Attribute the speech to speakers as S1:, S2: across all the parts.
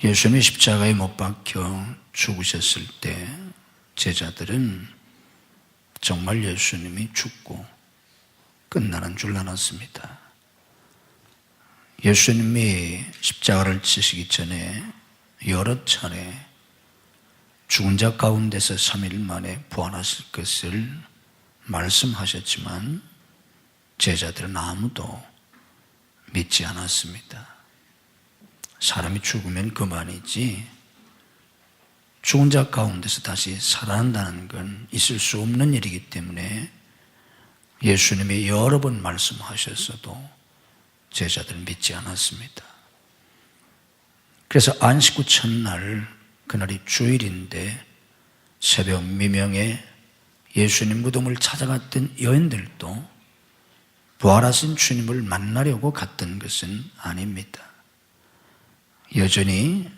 S1: 예수님이 십자가에 못 박혀 죽으셨을 때 제자들은 정말 예수님이 죽고 끝나는 줄 알았습니다. 예수님이 십자가를 지시기 전에 여러 차례 죽은 자 가운데서 3일 만에 부활하실 것을 말씀하셨지만 제자들은 아무도 믿지 않았습니다. 사람이 죽으면 그만이지 죽은 자 가운데서 다시 살아난다는 건 있을 수 없는 일이기 때문에 예수님이 여러 번 말씀하셨어도 제자들은 믿지 않았습니다. 그래서 안식 후 첫날, 그날이 주일인데 새벽 미명에 예수님 무덤을 찾아갔던 여인들도 부활하신 주님을 만나려고 갔던 것은 아닙니다. 여전히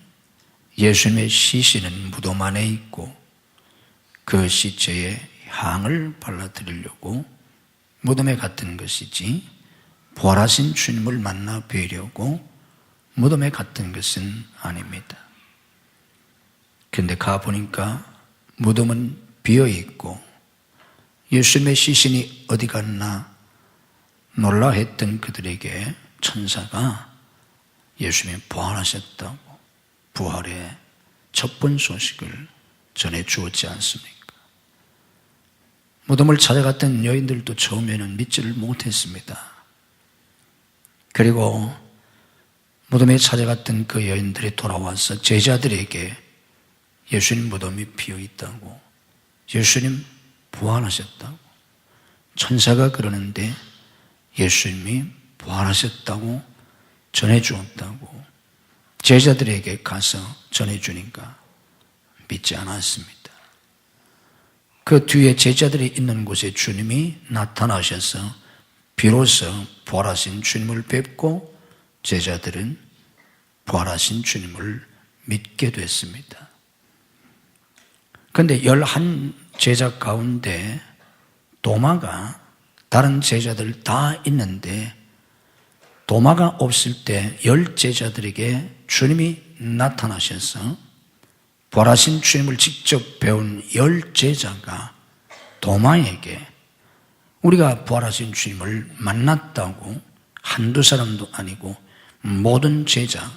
S1: 예수님의 시신은 무덤 안에 있고 그 시체에 향을 발라드리려고 무덤에 갔던 것이지 부활하신 주님을 만나 뵈려고 무덤에 갔던 것은 아닙니다. 그런데 가보니까 무덤은 비어있고 예수님의 시신이 어디 갔나 놀라했던 그들에게 천사가 예수님이 부활하셨다고 부활의 첫 번 소식을 전해 주었지 않습니까? 무덤을 찾아갔던 여인들도 처음에는 믿지를 못했습니다. 그리고 무덤에 찾아갔던 그 여인들이 돌아와서 제자들에게 예수님 무덤이 비어있다고, 예수님 부활하셨다고, 천사가 그러는데 예수님이 부활하셨다고 전해주었다고 제자들에게 가서 전해주니까 믿지 않았습니다. 그 뒤에 제자들이 있는 곳에 주님이 나타나셔서 비로소 부활하신 주님을 뵙고 제자들은 부활하신 주님을 믿게 됐습니다. 그런데 11 제자 가운데 도마가 다른 제자들 다 있는데 도마가 없을 때 10 제자들에게 주님이 나타나셔서 부활하신 주님을 직접 배운 10 제자가 도마에게 우리가 부활하신 주님을 만났다고 한두 사람도 아니고 모든 제자,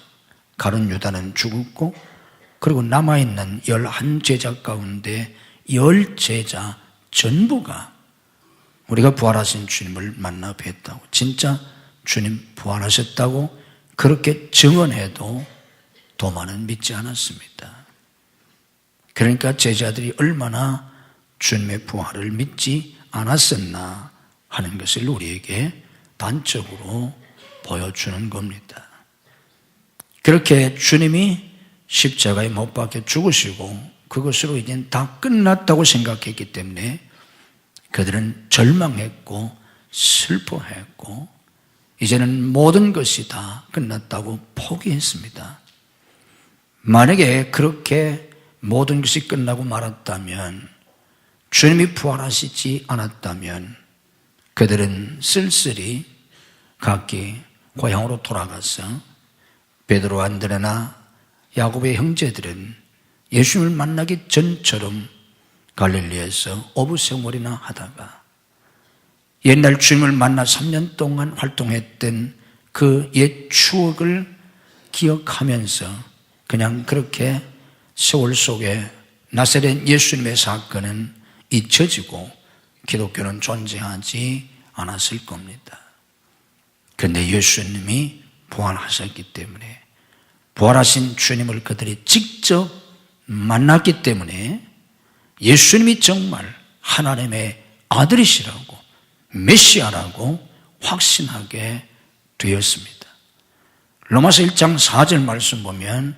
S1: 가룟 유다는 죽었고 그리고 남아있는 11 제자 가운데 10 제자 전부가 우리가 부활하신 주님을 만나 뵀다고, 진짜 주님 부활하셨다고 그렇게 증언해도 도마는 믿지 않았습니다. 그러니까 제자들이 얼마나 주님의 부활을 믿지 않았었나 하는 것을 우리에게 단적으로 보여주는 겁니다. 그렇게 주님이 십자가에 못 박혀 죽으시고 그것으로 이제 다 끝났다고 생각했기 때문에 그들은 절망했고 슬퍼했고 이제는 모든 것이 다 끝났다고 포기했습니다. 만약에 그렇게 모든 것이 끝나고 말았다면, 주님이 부활하시지 않았다면 그들은 쓸쓸히 각기 고향으로 돌아가서 베드로, 안드레나 야곱의 형제들은 예수님을 만나기 전처럼 갈릴리에서 어부생활이나 하다가 옛날 주님을 만나 3년 동안 활동했던 그 옛 추억을 기억하면서 그냥 그렇게 세월 속에 나사렛 예수님의 사건은 잊혀지고 기독교는 존재하지 않았을 겁니다. 그런데 예수님이 부활하셨기 때문에, 부활하신 주님을 그들이 직접 만났기 때문에 예수님이 정말 하나님의 아들이시라고, 메시아라고 확신하게 되었습니다. 로마서 1장 4절 말씀 보면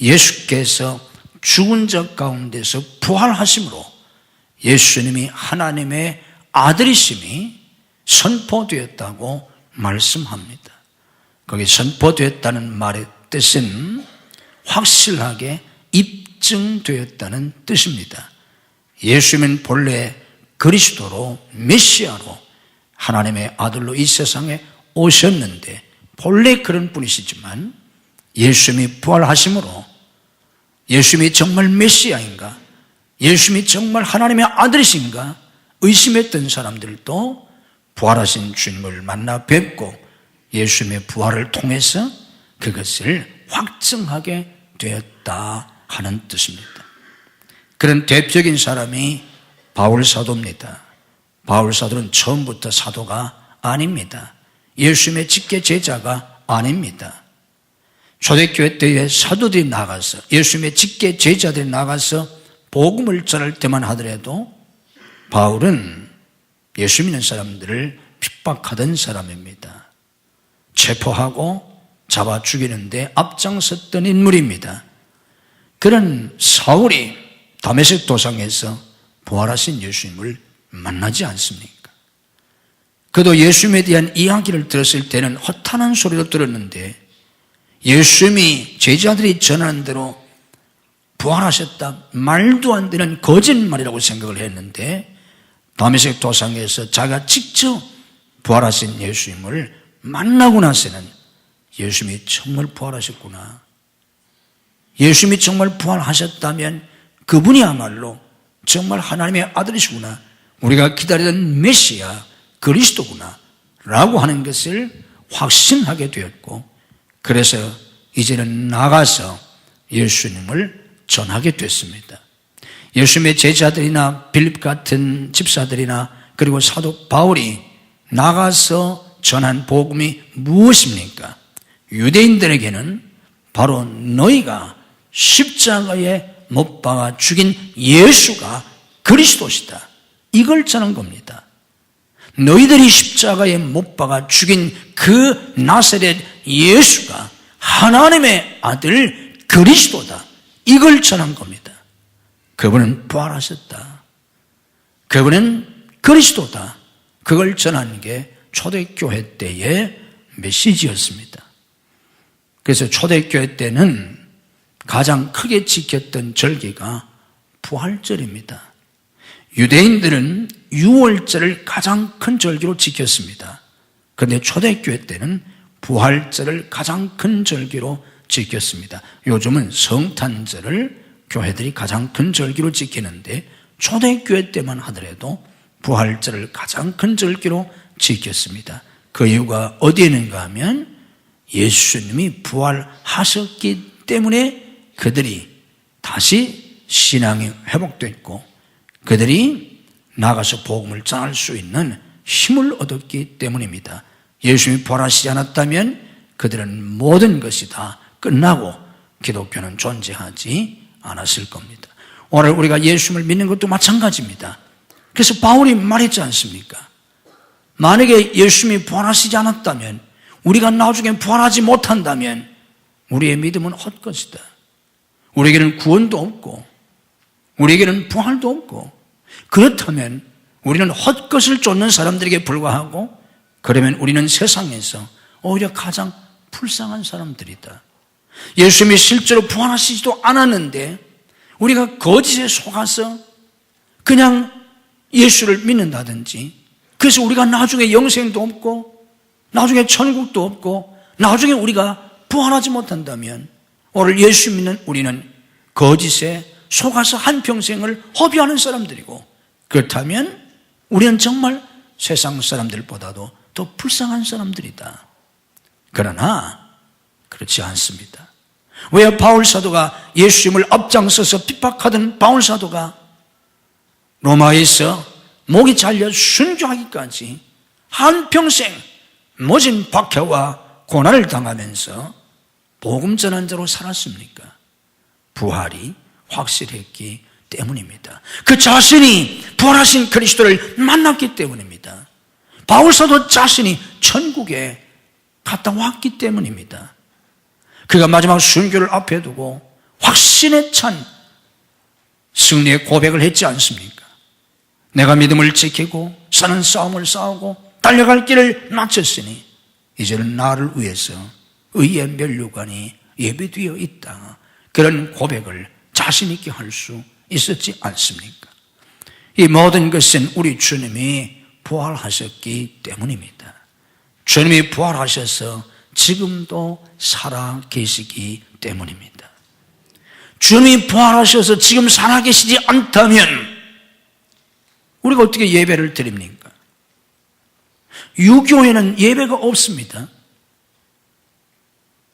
S1: 예수께서 죽은 자 가운데서 부활하심으로 예수님이 하나님의 아들이심이 선포되었다고 말씀합니다. 거기 선포되었다는 말의 뜻은 확실하게 입증되었다는 뜻입니다. 예수님은 본래 그리스도로 메시아로 하나님의 아들로 이 세상에 오셨는데 본래 그런 분이시지만 예수님이 부활하심으로 예수님이 정말 메시아인가, 예수님이 정말 하나님의 아들이신가 의심했던 사람들도 부활하신 주님을 만나 뵙고 예수님의 부활을 통해서 그것을 확증하게 되었다 하는 뜻입니다. 그런 대표적인 사람이 바울 사도입니다. 바울 사도는 처음부터 사도가 아닙니다. 예수님의 직계 제자가 아닙니다. 초대교회 때에 사도들이 나가서, 예수님의 직계 제자들이 나가서 복음을 전할 때만 하더라도 바울은 예수 믿는 사람들을 핍박하던 사람입니다. 체포하고 잡아 죽이는데 앞장섰던 인물입니다. 그런 사울이 다메섹 도상에서 부활하신 예수님을 만나지 않습니까? 그도 예수님에 대한 이야기를 들었을 때는 허탄한 소리로 들었는데 예수님이 제자들이 전하는 대로 부활하셨다, 말도 안 되는 거짓말이라고 생각을 했는데 다메섹 도상에서 자기가 직접 부활하신 예수님을 만나고 나서는 예수님이 정말 부활하셨구나, 예수님이 정말 부활하셨다면 그분이야말로 정말 하나님의 아들이시구나, 우리가 기다리던 메시아 그리스도구나 라고 하는 것을 확신하게 되었고, 그래서 이제는 나가서 예수님을 전하게 됐습니다. 예수님의 제자들이나 빌립 같은 집사들이나 그리고 사도 바울이 나가서 전한 복음이 무엇입니까? 유대인들에게는 바로 너희가 십자가에 못 박아 죽인 예수가 그리스도시다, 이걸 전한 겁니다. 너희들이 십자가에 못 박아 죽인 그 나사렛 예수가 하나님의 아들 그리스도다, 이걸 전한 겁니다. 그분은 부활하셨다, 그분은 그리스도다, 그걸 전하는 게 초대교회 때의 메시지였습니다. 그래서 초대교회 때는 가장 크게 지켰던 절기가 부활절입니다. 유대인들은 유월절을 가장 큰 절기로 지켰습니다. 그런데 초대교회 때는 부활절을 가장 큰 절기로 지켰습니다. 요즘은 성탄절을 교회들이 가장 큰 절기로 지키는데 초대교회 때만 하더라도 부활절을 가장 큰 절기로 지켰습니다. 그 이유가 어디에 있는가 하면 예수님이 부활하셨기 때문에 그들이 다시 신앙이 회복됐고 그들이 나가서 복음을 전할 수 있는 힘을 얻었기 때문입니다. 예수님이 부활하시지 않았다면 그들은 모든 것이 다 끝나고 기독교는 존재하지 않았을 겁니다. 오늘 우리가 예수님을 믿는 것도 마찬가지입니다. 그래서 바울이 말했지 않습니까? 만약에 예수님이 부활하시지 않았다면, 우리가 나중에 부활하지 못한다면 우리의 믿음은 헛것이다. 우리에게는 구원도 없고 우리에게는 부활도 없고, 그렇다면 우리는 헛것을 쫓는 사람들에게 불과하고, 그러면 우리는 세상에서 오히려 가장 불쌍한 사람들이다. 예수님이 실제로 부활하시지도 않았는데 우리가 거짓에 속아서 그냥 예수를 믿는다든지, 그래서 우리가 나중에 영생도 없고 나중에 천국도 없고 나중에 우리가 부활하지 못한다면 오늘 예수 믿는 우리는 거짓에 속아서 한평생을 허비하는 사람들이고, 그렇다면 우리는 정말 세상 사람들보다도 더 불쌍한 사람들이다. 그러나 그렇지 않습니다. 왜 바울 사도가 예수님을 앞장서서 핍박하던 바울 사도가 로마에서 목이 잘려 순교하기까지 한평생 모진 박해와 고난을 당하면서 복음 전한 자로 살았습니까? 부활이 확실했기 때문입니다. 그 자신이 부활하신 그리스도를 만났기 때문입니다. 바울 사도 자신이 천국에 갔다 왔기 때문입니다. 그가 마지막 순교를 앞에 두고 확신에 찬 승리의 고백을 했지 않습니까? 내가 믿음을 지키고 사는 싸움을 싸우고 달려갈 길을 마쳤으니 이제는 나를 위해서 의의 면류관이 예비되어 있다. 그런 고백을 자신 있게 할 수 있었지 않습니까? 이 모든 것은 우리 주님이 부활하셨기 때문입니다. 주님이 부활하셔서 지금도 살아 계시기 때문입니다. 주님이 부활하셔서 지금 살아 계시지 않다면 우리가 어떻게 예배를 드립니까? 유교에는 예배가 없습니다.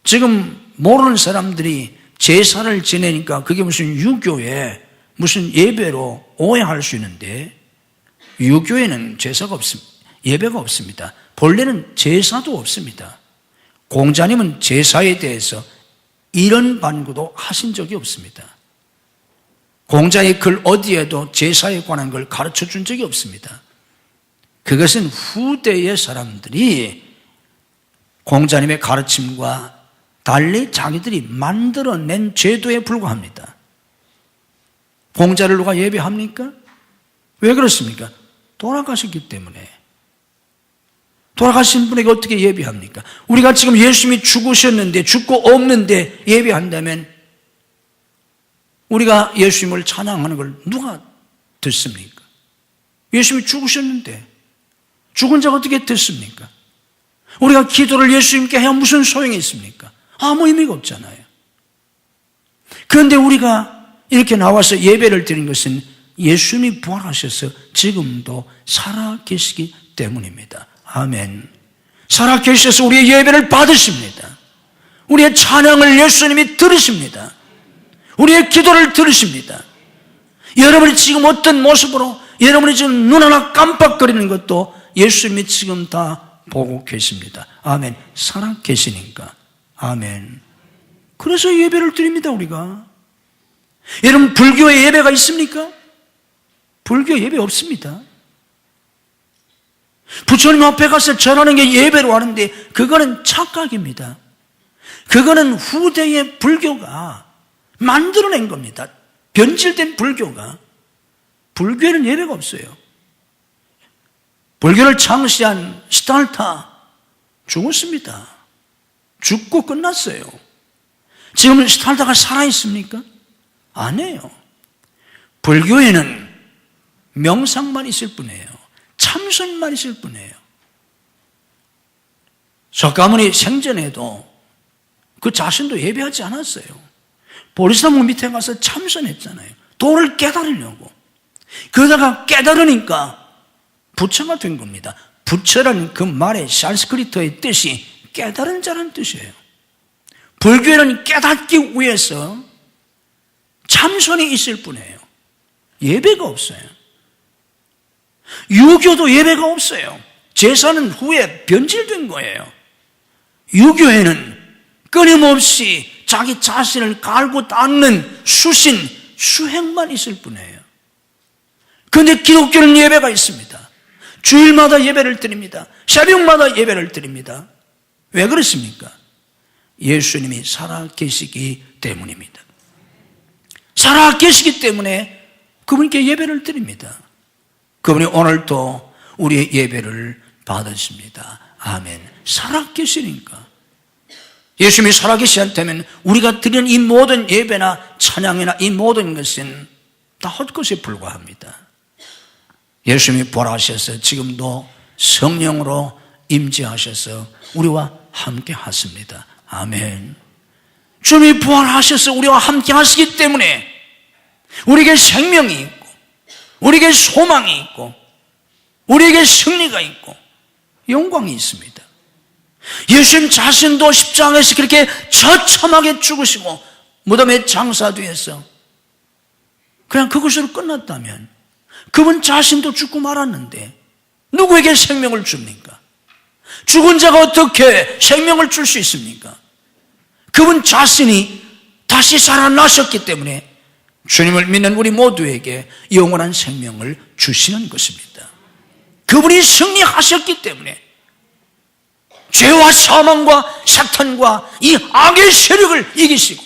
S1: 지금 모르는 사람들이 제사를 지내니까 그게 무슨 유교에 무슨 예배로 오해할 수 있는데, 유교에는 제사가 없습니다. 예배가 없습니다. 본래는 제사도 없습니다. 공자님은 제사에 대해서 이런 반구도 하신 적이 없습니다. 공자의 글 어디에도 제사에 관한 걸 가르쳐 준 적이 없습니다. 그것은 후대의 사람들이 공자님의 가르침과 달리 자기들이 만들어낸 제도에 불과합니다. 공자를 누가 예배합니까? 왜 그렇습니까? 돌아가셨기 때문에. 돌아가신 분에게 어떻게 예배합니까? 우리가 지금 예수님이 죽으셨는데, 죽고 없는데 예배한다면 우리가 예수님을 찬양하는 걸 누가 듣습니까? 예수님이 죽으셨는데 죽은 자가 어떻게 듣습니까? 우리가 기도를 예수님께 해야 무슨 소용이 있습니까? 아무 의미가 없잖아요. 그런데 우리가 이렇게 나와서 예배를 드리는 것은 예수님이 부활하셔서 지금도 살아계시기 때문입니다. 아멘. 살아계셔서 우리의 예배를 받으십니다. 우리의 찬양을 예수님이 들으십니다. 우리의 기도를 들으십니다. 여러분이 지금 어떤 모습으로, 여러분이 지금 눈 하나 깜빡거리는 것도 예수님이 지금 다 보고 계십니다. 아멘. 살아계시니까. 아멘. 그래서 예배를 드립니다, 우리가. 여러분, 불교에 예배가 있습니까? 불교 예배 없습니다. 부처님 앞에 가서 절하는 게 예배로 하는데 그거는 착각입니다. 그거는 후대의 불교가 만들어낸 겁니다. 변질된 불교가. 불교에는 예배가 없어요. 불교를 창시한 시달타 죽었습니다. 죽고 끝났어요. 지금 시달타가 살아있습니까? 아니에요. 불교에는 명상만 있을 뿐이에요. 참선만 있을 뿐이에요. 석가모니 생전에도 그 자신도 예배하지 않았어요. 보리나무 밑에 가서 참선했잖아요. 도를 깨달으려고. 그러다가 깨달으니까 부처가 된 겁니다. 부처라는 그 말의 산스크리트의 뜻이 깨달은 자라는 뜻이에요. 불교에는 깨닫기 위해서 참선이 있을 뿐이에요. 예배가 없어요. 유교도 예배가 없어요. 제사는 후에 변질된 거예요. 유교에는 끊임없이 자기 자신을 갈고 닦는 수신, 수행만 있을 뿐이에요. 그런데 기독교는 예배가 있습니다. 주일마다 예배를 드립니다. 새벽마다 예배를 드립니다. 왜 그렇습니까? 예수님이 살아계시기 때문입니다. 살아계시기 때문에 그분께 예배를 드립니다. 그분이 오늘도 우리의 예배를 받으십니다. 아멘. 살아계시니까. 예수님이 살아계시지 않다면 우리가 드리는 이 모든 예배나 찬양이나 이 모든 것은 다 헛것에 불과합니다. 예수님이 부활하셔서 지금도 성령으로 임재하셔서 우리와 함께 하십니다. 아멘. 주님이 부활하셔서 우리와 함께 하시기 때문에 우리에게 생명이 있고, 우리에게 소망이 있고, 우리에게 승리가 있고 영광이 있습니다. 예수님 자신도 십자가에서 그렇게 처참하게 죽으시고 무덤에 장사되어서 그냥 그것으로 끝났다면 그분 자신도 죽고 말았는데 누구에게 생명을 줍니까? 죽은 자가 어떻게 생명을 줄 수 있습니까? 그분 자신이 다시 살아나셨기 때문에 주님을 믿는 우리 모두에게 영원한 생명을 주시는 것입니다. 그분이 승리하셨기 때문에 죄와 사망과 사탄과 이 악의 세력을 이기시고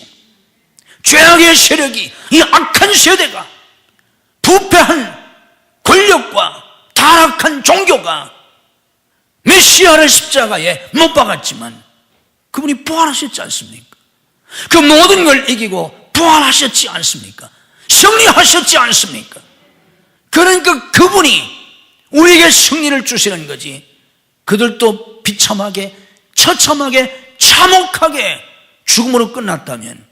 S1: 죄악의 세력이 이 악한 세대가 부패한 권력과 타락한 종교가 메시아를 십자가에 못 박았지만 그분이 부활하셨지 않습니까? 그 모든 걸 이기고 부활하셨지 않습니까? 승리하셨지 않습니까? 그러니까 그분이 우리에게 승리를 주시는 거지, 그들도 비참하게 처참하게 참혹하게 죽음으로 끝났다면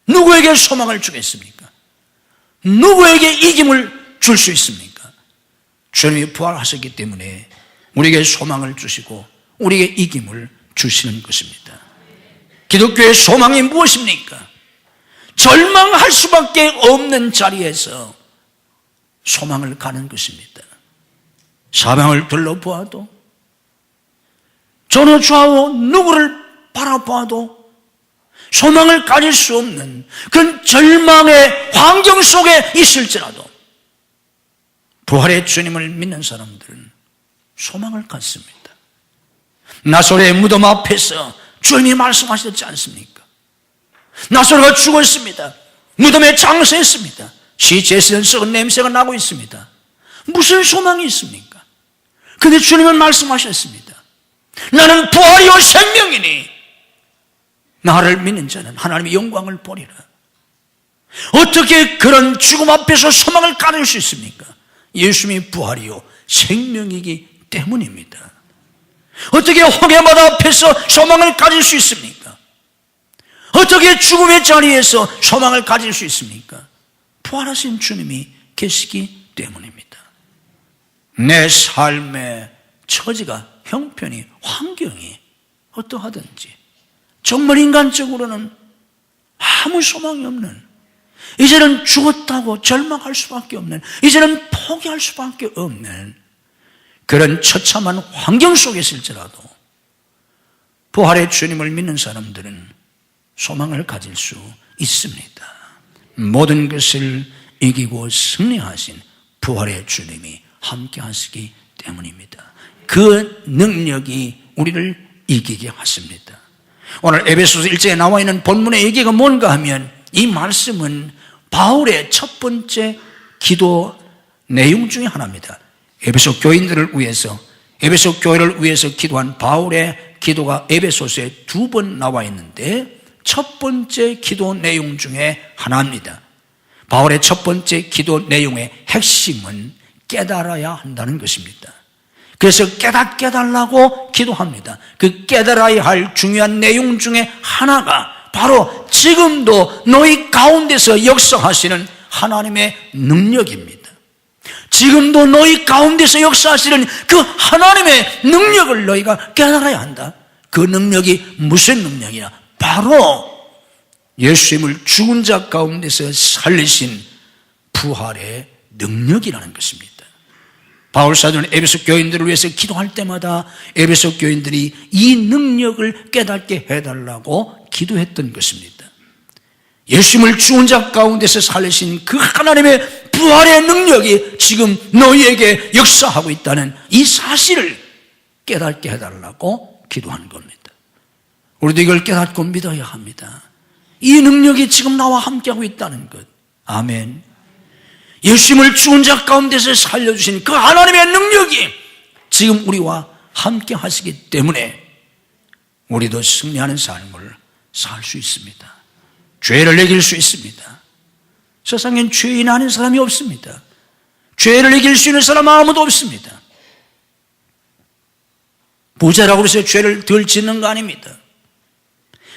S1: 누구에게 소망을 주겠습니까? 누구에게 이김을 줄 수 있습니까? 주님이 부활하셨기 때문에 우리에게 소망을 주시고 우리에게 이김을 주시는 것입니다. 기독교의 소망이 무엇입니까? 절망할 수밖에 없는 자리에서 소망을 가는 것입니다. 사방을 둘러보아도 전후 좌우 누구를 바라봐도 소망을 가질 수 없는 그런 절망의 환경 속에 있을지라도 부활의 주님을 믿는 사람들은 소망을 갖습니다. 나사로의 무덤 앞에서 주님이 말씀하셨지 않습니까? 나사로가 죽었습니다. 무덤에 장사했습니다. 시체에서는 썩은 냄새가 나고 있습니다. 무슨 소망이 있습니까? 근데 주님은 말씀하셨습니다. 나는 부활이요 생명이니 나를 믿는 자는 하나님의 영광을 보리라. 어떻게 그런 죽음 앞에서 소망을 가질 수 있습니까? 예수님이 부활이요 생명이기 때문입니다. 어떻게 홍해바다 앞에서 소망을 가질 수 있습니까? 어떻게 죽음의 자리에서 소망을 가질 수 있습니까? 부활하신 주님이 계시기 때문입니다. 내 삶의 처지가, 형편이, 환경이 어떠하든지 정말 인간적으로는 아무 소망이 없는, 이제는 죽었다고 절망할 수밖에 없는, 이제는 포기할 수밖에 없는 그런 처참한 환경 속에 있을지라도 부활의 주님을 믿는 사람들은 소망을 가질 수 있습니다. 모든 것을 이기고 승리하신 부활의 주님이 함께 하시기 때문입니다. 그 능력이 우리를 이기게 하십니다. 오늘 에베소서 1장에 나와 있는 본문의 얘기가 뭔가 하면 이 말씀은 바울의 첫 번째 기도 내용 중에 하나입니다. 에베소 교인들을 위해서, 에베소 교회를 위해서 기도한 바울의 기도가 에베소서에 2번 나와 있는데 첫 번째 기도 내용 중에 하나입니다. 바울의 첫 번째 기도 내용의 핵심은 깨달아야 한다는 것입니다. 그래서 깨달라고 기도합니다. 그 깨달아야 할 중요한 내용 중에 하나가 바로 지금도 너희 가운데서 역사하시는 하나님의 능력입니다. 지금도 너희 가운데서 역사하시는 그 하나님의 능력을 너희가 깨달아야 한다. 그 능력이 무슨 능력이냐? 바로 예수님을 죽은 자 가운데서 살리신 부활의 능력이라는 것입니다. 바울 사도는 에베소 교인들을 위해서 기도할 때마다 에베소 교인들이 이 능력을 깨닫게 해달라고 기도했던 것입니다. 예수님을 죽은 자 가운데서 살리신 그 하나님의 부활의 능력이 지금 너희에게 역사하고 있다는 이 사실을 깨닫게 해달라고 기도한 겁니다. 우리도 이걸 깨닫고 믿어야 합니다. 이 능력이 지금 나와 함께하고 있다는 것. 아멘. 예수님을 죽은 자 가운데서 살려주신 그 하나님의 능력이 지금 우리와 함께 하시기 때문에 우리도 승리하는 삶을 살 수 있습니다. 죄를 이길 수 있습니다. 세상엔 죄인 아닌 사람이 없습니다. 죄를 이길 수 있는 사람 아무도 없습니다. 부자라고 해서 죄를 덜 짓는 거 아닙니다.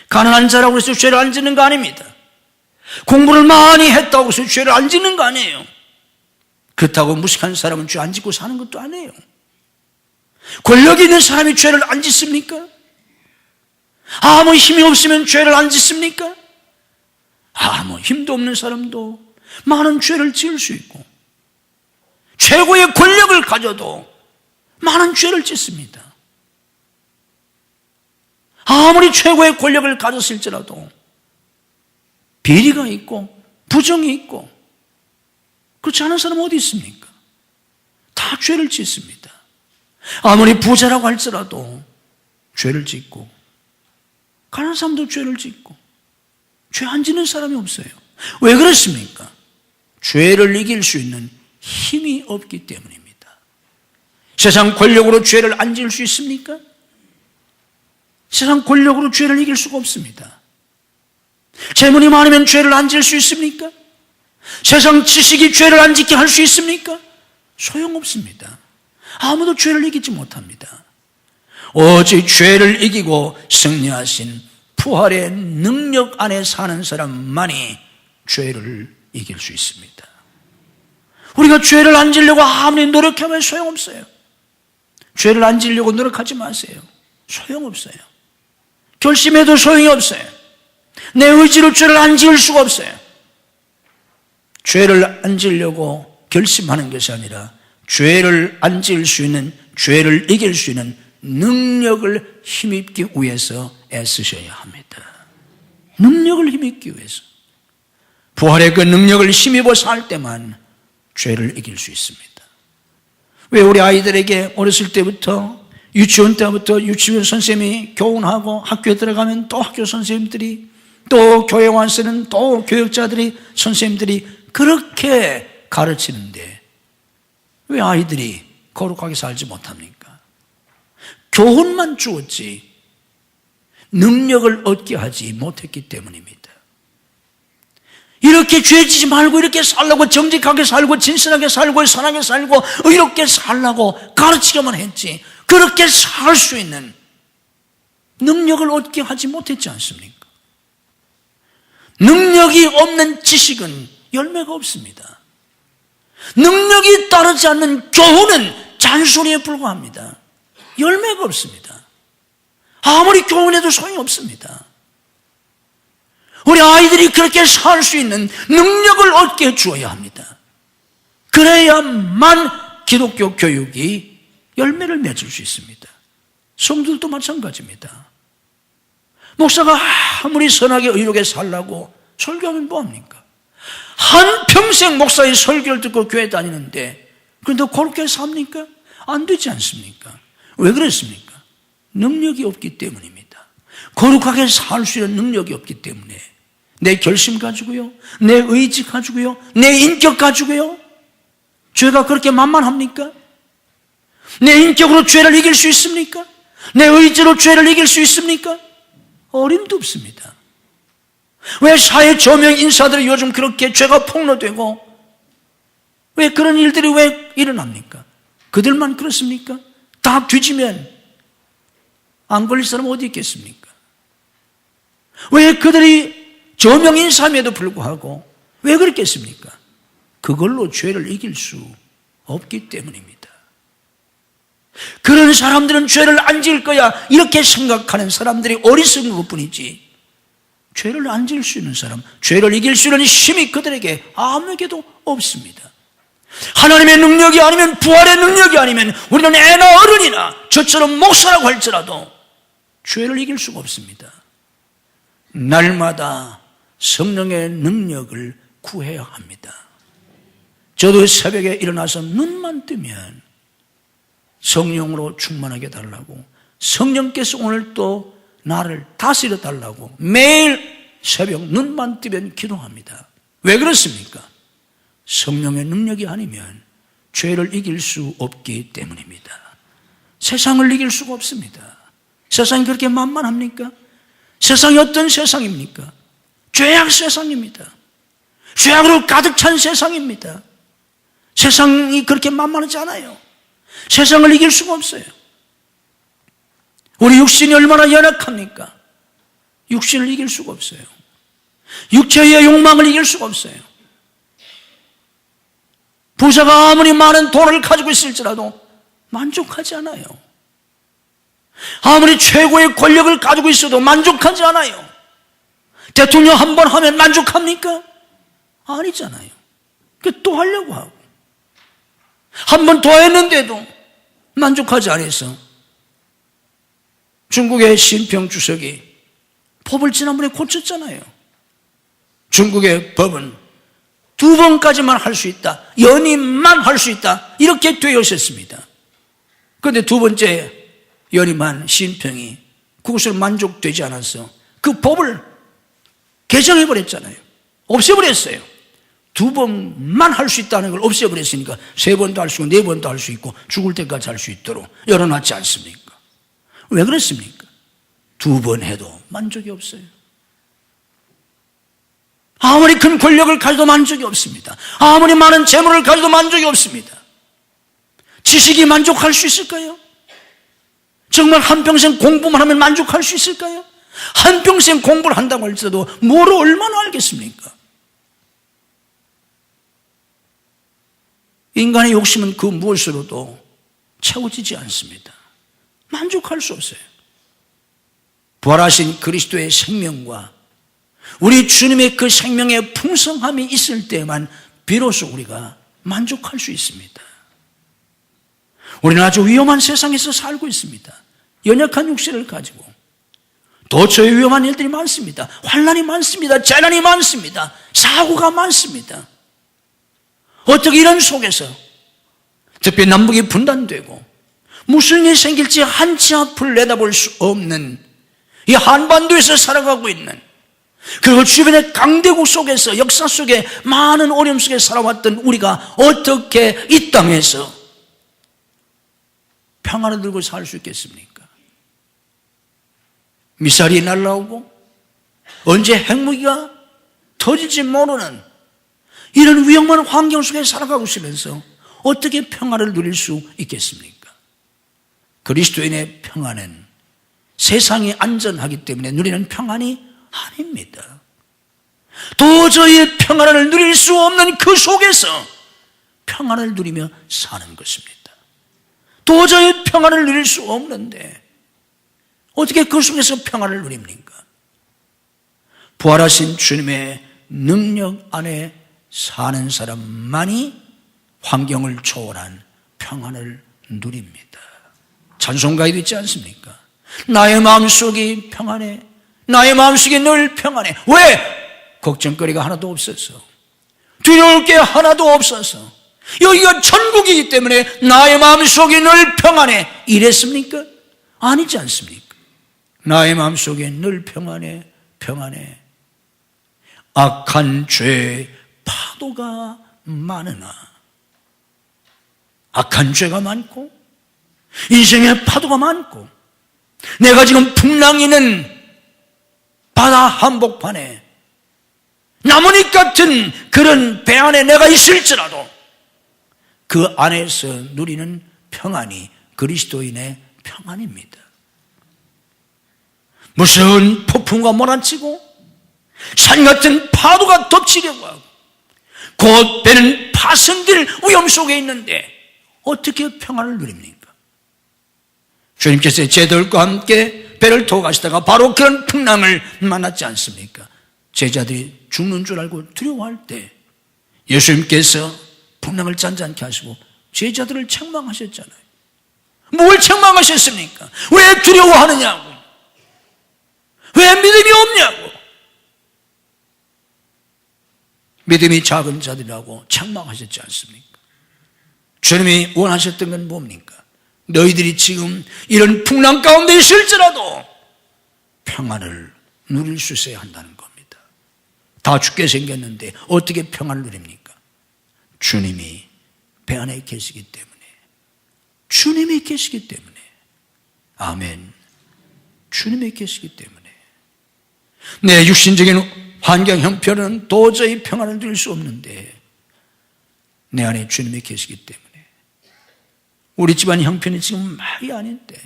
S1: 가난한 자라고 해서 죄를 안 짓는 거 아닙니다. 공부를 많이 했다고 해서 죄를 안 짓는 거 아니에요. 그렇다고 무식한 사람은 죄 안 짓고 사는 것도 아니에요. 권력 있는 사람이 죄를 안 짓습니까? 아무 힘이 없으면 죄를 안 짓습니까? 아무 힘도 없는 사람도 많은 죄를 지을 수 있고 최고의 권력을 가져도 많은 죄를 짓습니다. 아무리 최고의 권력을 가졌을지라도 비리가 있고 부정이 있고 그렇지 않은 사람은 어디 있습니까? 다 죄를 짓습니다. 아무리 부자라고 할지라도 죄를 짓고 가난한 사람도 죄를 짓고 죄 안 짓는 사람이 없어요. 왜 그렇습니까? 죄를 이길 수 있는 힘이 없기 때문입니다. 세상 권력으로 죄를 안 지을 수 있습니까? 세상 권력으로 죄를 이길 수가 없습니다. 재물이 많으면 죄를 안 지을 수 있습니까? 세상 지식이 죄를 안 짓게 할 수 있습니까? 소용없습니다. 아무도 죄를 이기지 못합니다. 오직 죄를 이기고 승리하신 부활의 능력 안에 사는 사람만이 죄를 이길 수 있습니다. 우리가 죄를 안 지려고 아무리 노력하면 소용없어요. 죄를 안 지려고 노력하지 마세요. 소용없어요. 결심해도 소용이 없어요. 내 의지로 죄를 안 지을 수가 없어요. 죄를 안 지으려고 결심하는 것이 아니라 죄를 안 지을 수 있는, 죄를 이길 수 있는 능력을 힘입기 위해서 애쓰셔야 합니다. 능력을 힘입기 위해서. 부활의 그 능력을 힘입어 살 때만 죄를 이길 수 있습니다. 왜 우리 아이들에게 어렸을 때부터, 유치원 때부터 유치원 선생님이 교훈하고 학교에 들어가면 또 학교 선생님들이, 또 교회 와서는 또 교육자들이, 선생님들이 그렇게 가르치는데 왜 아이들이 거룩하게 살지 못합니까? 교훈만 주었지 능력을 얻게 하지 못했기 때문입니다. 이렇게 죄지지 말고 이렇게 살라고, 정직하게 살고 진실하게 살고 선하게 살고 의롭게 살라고 가르치기만 했지, 그렇게 살 수 있는 능력을 얻게 하지 못했지 않습니까? 능력이 없는 지식은 열매가 없습니다. 능력이 따르지 않는 교훈은 잔소리에 불과합니다. 열매가 없습니다. 아무리 교훈해도 소용이 없습니다. 우리 아이들이 그렇게 살 수 있는 능력을 얻게 주어야 합니다. 그래야만 기독교 교육이 열매를 맺을 수 있습니다. 성도들도 마찬가지입니다. 목사가 아무리 선하게 의롭게 살라고 설교하면 뭐합니까? 한평생 목사의 설교를 듣고 교회 다니는데 그런데 그렇게 삽니까? 안 되지 않습니까? 왜 그랬습니까? 능력이 없기 때문입니다. 거룩하게 살 수 있는 능력이 없기 때문에 내 결심 가지고요, 내 의지 가지고요, 내 인격 가지고요, 죄가 그렇게 만만합니까? 내 인격으로 죄를 이길 수 있습니까? 내 의지로 죄를 이길 수 있습니까? 어림도 없습니다. 왜 사회 저명 인사들이 요즘 그렇게 죄가 폭로되고 왜 그런 일들이 왜 일어납니까? 그들만 그렇습니까? 다 뒤지면 안 걸릴 사람 어디 있겠습니까? 왜 그들이 저명 인사임에도 불구하고 왜 그렇겠습니까? 그걸로 죄를 이길 수 없기 때문입니다. 그런 사람들은 죄를 안 지을 거야 이렇게 생각하는 사람들이 어리석은 것뿐이지, 죄를 안 지을 수 있는 사람, 죄를 이길 수 있는 힘이 그들에게 아무에게도 없습니다. 하나님의 능력이 아니면, 부활의 능력이 아니면 우리는 애나 어른이나 저처럼 목사라고 할지라도 죄를 이길 수가 없습니다. 날마다 성령의 능력을 구해야 합니다. 저도 새벽에 일어나서 눈만 뜨면 성령으로 충만하게 달라고, 성령께서 오늘 또 나를 다스려 달라고 매일 새벽 눈만 뜨면 기도합니다. 왜 그렇습니까? 성령의 능력이 아니면 죄를 이길 수 없기 때문입니다. 세상을 이길 수가 없습니다. 세상이 그렇게 만만합니까? 세상이 어떤 세상입니까? 죄악 세상입니다. 죄악으로 가득 찬 세상입니다. 세상이 그렇게 만만하지 않아요. 세상을 이길 수가 없어요. 우리 육신이 얼마나 연약합니까? 육신을 이길 수가 없어요. 육체의 욕망을 이길 수가 없어요. 부자가 아무리 많은 돈을 가지고 있을지라도 만족하지 않아요. 아무리 최고의 권력을 가지고 있어도 만족하지 않아요. 대통령 한 번 하면 만족합니까? 아니잖아요. 또 하려고 하고, 한 번 더 했는데도 만족하지 않아서 중국의 신평 주석이 법을 지난번에 고쳤잖아요. 중국의 법은 2번까지만 할 수 있다, 연임만 할 수 있다, 이렇게 되어 있었습니다. 그런데 2번째 연임한 신평이 그것을 만족되지 않아서 그 법을 개정해버렸잖아요. 없애버렸어요. 2번만 할 수 있다는 걸 없애버렸으니까 3번도 할 수 있고 4번도 할 수 있고 죽을 때까지 할 수 있도록 열어놨지 않습니까? 왜 그렇습니까? 2번 해도 만족이 없어요. 아무리 큰 권력을 가져도 만족이 없습니다. 아무리 많은 재물을 가져도 만족이 없습니다. 지식이 만족할 수 있을까요? 정말 한평생 공부만 하면 만족할 수 있을까요? 한평생 공부를 한다고 할지라도 뭘 얼마나 알겠습니까? 인간의 욕심은 그 무엇으로도 채워지지 않습니다. 만족할 수 없어요. 부활하신 그리스도의 생명과 우리 주님의 그 생명의 풍성함이 있을 때만 비로소 우리가 만족할 수 있습니다. 우리는 아주 위험한 세상에서 살고 있습니다. 연약한 육체를 가지고 도처에 위험한 일들이 많습니다. 환난이 많습니다. 재난이 많습니다. 사고가 많습니다. 어떻게 이런 속에서 특별히 남북이 분단되고 무슨 일이 생길지 한치 앞을 내다볼 수 없는 이 한반도에서 살아가고 있는, 그리고 주변의 강대국 속에서 역사 속에 많은 어려움 속에 살아왔던 우리가 어떻게 이 땅에서 평안을 들고 살 수 있겠습니까? 미사일이 날아오고 언제 핵무기가 터질지 모르는 이런 위험한 환경 속에 살아가고 있으면서 어떻게 평안을 누릴 수 있겠습니까? 그리스도인의 평안은 세상이 안전하기 때문에 누리는 평안이 아닙니다. 도저히 평안을 누릴 수 없는 그 속에서 평안을 누리며 사는 것입니다. 도저히 평안을 누릴 수 없는데 어떻게 그 속에서 평안을 누립니까? 부활하신 주님의 능력 안에 사는 사람만이 환경을 초월한 평안을 누립니다. 찬송가에도 있지 않습니까? 나의 마음속이 평안해, 나의 마음속이 늘 평안해. 왜? 걱정거리가 하나도 없어서, 두려울 게 하나도 없어서, 여기가 천국이기 때문에 나의 마음속이 늘 평안해. 이랬습니까? 아니지 않습니까? 나의 마음속에 늘 평안해, 평안해. 악한 죄의 파도가 많으나, 악한 죄가 많고 인생의 파도가 많고 내가 지금 풍랑이는 바다 한복판에 나뭇잎 같은 그런 배 안에 내가 있을지라도 그 안에서 누리는 평안이 그리스도인의 평안입니다. 무서운 폭풍과 몰아치고 산 같은 파도가 덮치려고 하고 곧 배는 파손될 위험 속에 있는데 어떻게 평안을 누립니까? 주님께서 제자들과 함께 배를 타고 가시다가 바로 그런 풍랑을 만났지 않습니까? 제자들이 죽는 줄 알고 두려워할 때 예수님께서 풍랑을 잔잔케 하시고 제자들을 책망하셨잖아요. 뭘 책망하셨습니까? 왜 두려워하느냐고, 왜 믿음이 없냐고, 믿음이 작은 자들이라고 책망하셨지 않습니까? 주님이 원하셨던 건 뭡니까? 너희들이 지금 이런 풍랑 가운데 있을지라도 평안을 누릴 수 있어야 한다는 겁니다. 다 죽게 생겼는데 어떻게 평안을 누립니까? 주님이 배 안에 계시기 때문에, 주님이 계시기 때문에. 아멘. 주님이 계시기 때문에. 내 육신적인 환경 형편은 도저히 평안을 누릴 수 없는데 내 안에 주님이 계시기 때문에. 우리 집안 형편이 지금 말이 아닌데,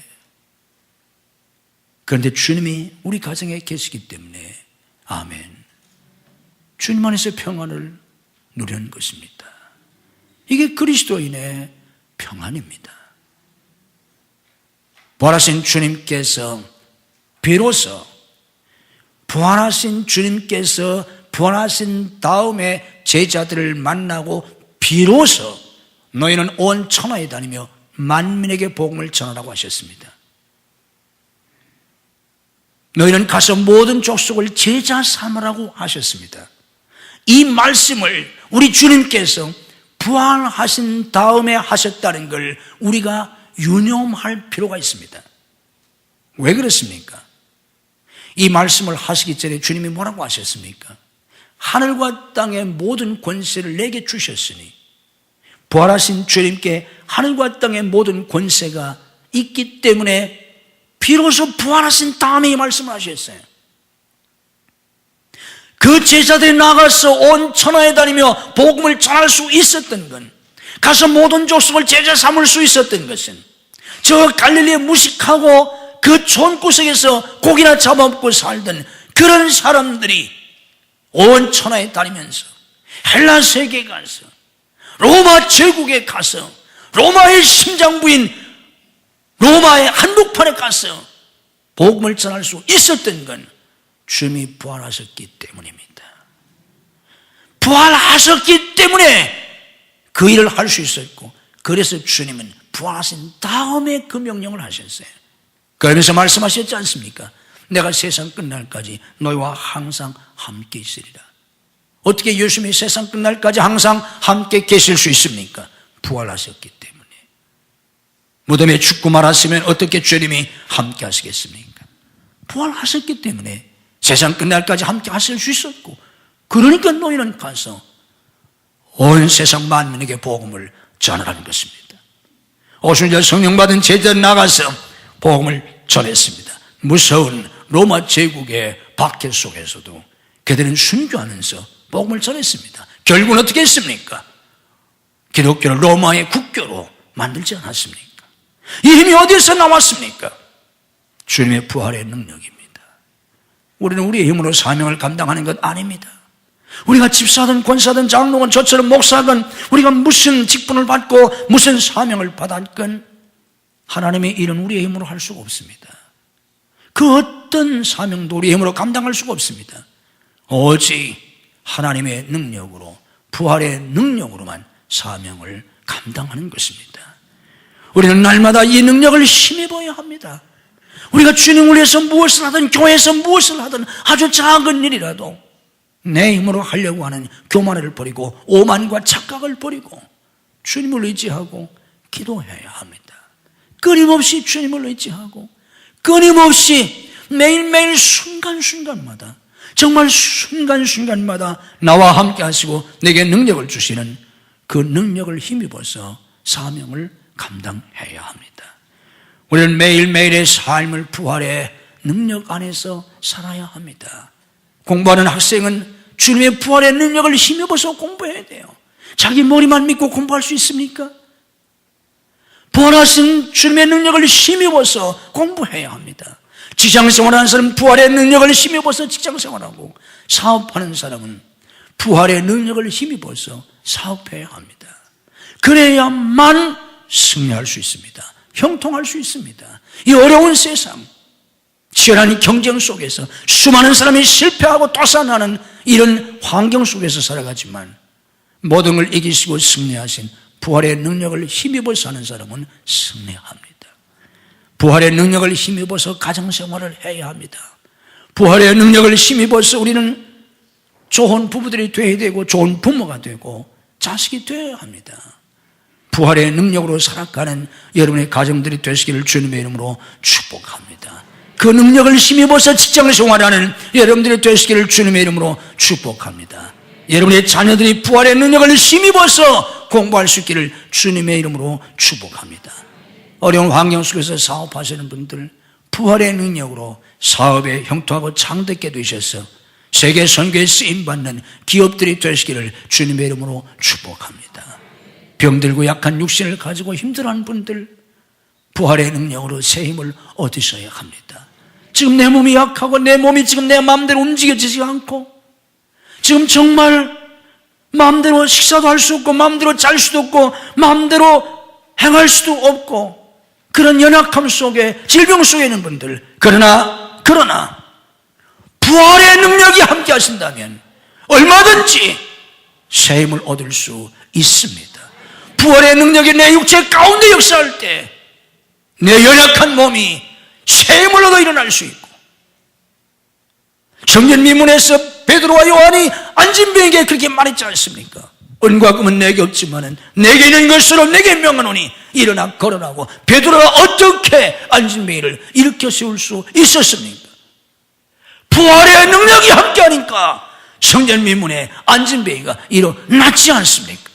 S1: 그런데 주님이 우리 가정에 계시기 때문에, 아멘, 주님 안에서 평안을 누리는 것입니다. 이게 그리스도인의 평안입니다. 부활하신 주님께서 비로소, 부활하신 주님께서 부활하신 다음에 제자들을 만나고 비로소 너희는 온 천하에 다니며 만민에게 복음을 전하라고 하셨습니다. 너희는 가서 모든 족속을 제자 삼으라고 하셨습니다. 이 말씀을 우리 주님께서 부활하신 다음에 하셨다는 걸 우리가 유념할 필요가 있습니다. 왜 그렇습니까? 이 말씀을 하시기 전에 주님이 뭐라고 하셨습니까? 하늘과 땅의 모든 권세를 내게 주셨으니, 부활하신 주님께 하늘과 땅의 모든 권세가 있기 때문에 비로소 부활하신 다음에 이 말씀을 하셨어요. 그 제자들이 나가서 온 천하에 다니며 복음을 전할 수 있었던 건, 가서 모든 족속을 제자 삼을 수 있었던 것은 저 갈릴리에 무식하고 그 촌구석에서 고기나 잡아먹고 살던 그런 사람들이 온 천하에 다니면서 헬라 세계에 가서 로마 제국에 가서 로마의 심장부인 로마의 한복판에 가서 복음을 전할 수 있었던 건 주님이 부활하셨기 때문입니다. 부활하셨기 때문에 그 일을 할 수 있었고, 그래서 주님은 부활하신 다음에 그 명령을 하셨어요. 그러면서 말씀하셨지 않습니까? 내가 세상 끝날까지 너희와 항상 함께 있으리라. 어떻게 예수님이 세상 끝날까지 항상 함께 계실 수 있습니까? 부활하셨기 때문에. 무덤에 죽고 말았으면 어떻게 주님이 함께 하시겠습니까? 부활하셨기 때문에 세상 끝날까지 함께 하실 수 있었고, 그러니까 너희는 가서 온 세상 만민에게 복음을 전하라는 것입니다. 오순절 성령 받은 제자들 나가서 복음을 전했습니다. 무서운 로마 제국의 박해 속에서도 그들은 순교하면서 복음을 전했습니다. 결국은 어떻게 했습니까? 기독교를 로마의 국교로 만들지 않았습니까? 이 힘이 어디서 나왔습니까? 주님의 부활의 능력입니다. 우리는 우리의 힘으로 사명을 감당하는 것 아닙니다. 우리가 집사든 권사든 장로건 저처럼 목사건 우리가 무슨 직분을 받고 무슨 사명을 받았건 하나님의 일은 우리의 힘으로 할 수가 없습니다. 그 어떤 사명도 우리의 힘으로 감당할 수가 없습니다. 오직 하나님의 능력으로, 부활의 능력으로만 사명을 감당하는 것입니다. 우리는 날마다 이 능력을 힘입어야 합니다. 우리가 주님을 위해서 무엇을 하든 교회에서 무엇을 하든 아주 작은 일이라도 내 힘으로 하려고 하는 교만을 버리고 오만과 착각을 버리고 주님을 의지하고 기도해야 합니다. 끊임없이 주님을 의지하고 끊임없이 매일매일 순간순간마다, 정말 순간순간마다 나와 함께 하시고 내게 능력을 주시는 그 능력을 힘입어서 사명을 감당해야 합니다. 우리는 매일매일의 삶을 부활의 능력 안에서 살아야 합니다. 공부하는 학생은 주님의 부활의 능력을 힘입어서 공부해야 돼요. 자기 머리만 믿고 공부할 수 있습니까? 부활하신 주님의 능력을 힘입어서 공부해야 합니다. 직장생활하는 사람은 부활의 능력을 힘입어서 직장생활하고, 사업하는 사람은 부활의 능력을 힘입어서 사업해야 합니다. 그래야만 승리할 수 있습니다. 형통할 수 있습니다. 이 어려운 세상, 치열한 경쟁 속에서 수많은 사람이 실패하고 또사나는 이런 환경 속에서 살아가지만 모든 걸 이기시고 승리하신 부활의 능력을 힘입어 사는 사람은 승리합니다. 부활의 능력을 힘입어서 가정생활을 해야 합니다. 부활의 능력을 힘입어서 우리는 좋은 부부들이 되어야 되고 좋은 부모가 되고 자식이 되어야 합니다. 부활의 능력으로 살아가는 여러분의 가정들이 되시기를 주님의 이름으로 축복합니다. 그 능력을 힘입어서 직장생활하는 여러분들이 되시기를 주님의 이름으로 축복합니다. 여러분의 자녀들이 부활의 능력을 힘입어서 공부할 수 있기를 주님의 이름으로 축복합니다. 어려운 환경 속에서 사업하시는 분들, 부활의 능력으로 사업에 형통하고 창대케 되셔서 세계 선교에 쓰임받는 기업들이 되시기를 주님의 이름으로 축복합니다. 병들고 약한 육신을 가지고 힘들어하는 분들, 부활의 능력으로 새 힘을 얻으셔야 합니다. 지금 내 몸이 약하고 내 몸이 지금 내 마음대로 움직여지지 않고, 지금 정말 마음대로 식사도 할 수 없고 마음대로 잘 수도 없고 마음대로 행할 수도 없고 그런 연약함 속에, 질병 속에 있는 분들, 그러나 부활의 능력이 함께 하신다면 얼마든지 새 힘을 얻을 수 있습니다. 부활의 능력이 내 육체 가운데 역사할 때 내 연약한 몸이 새 힘을 얻어 일어날 수 있고, 청년 미문에서 베드로와 요한이 안진뱅에게 그렇게 말했지 않습니까? 은과 금은 내게 없지만은 내게 있는 것으로 내게 명하노니 일어나 걸어라고. 베드로가 어떻게 안진뱅이를 일으켜 세울 수 있었습니까? 부활의 능력이 함께하니까 청년 미문의 안진뱅이가 일어났지 않습니까?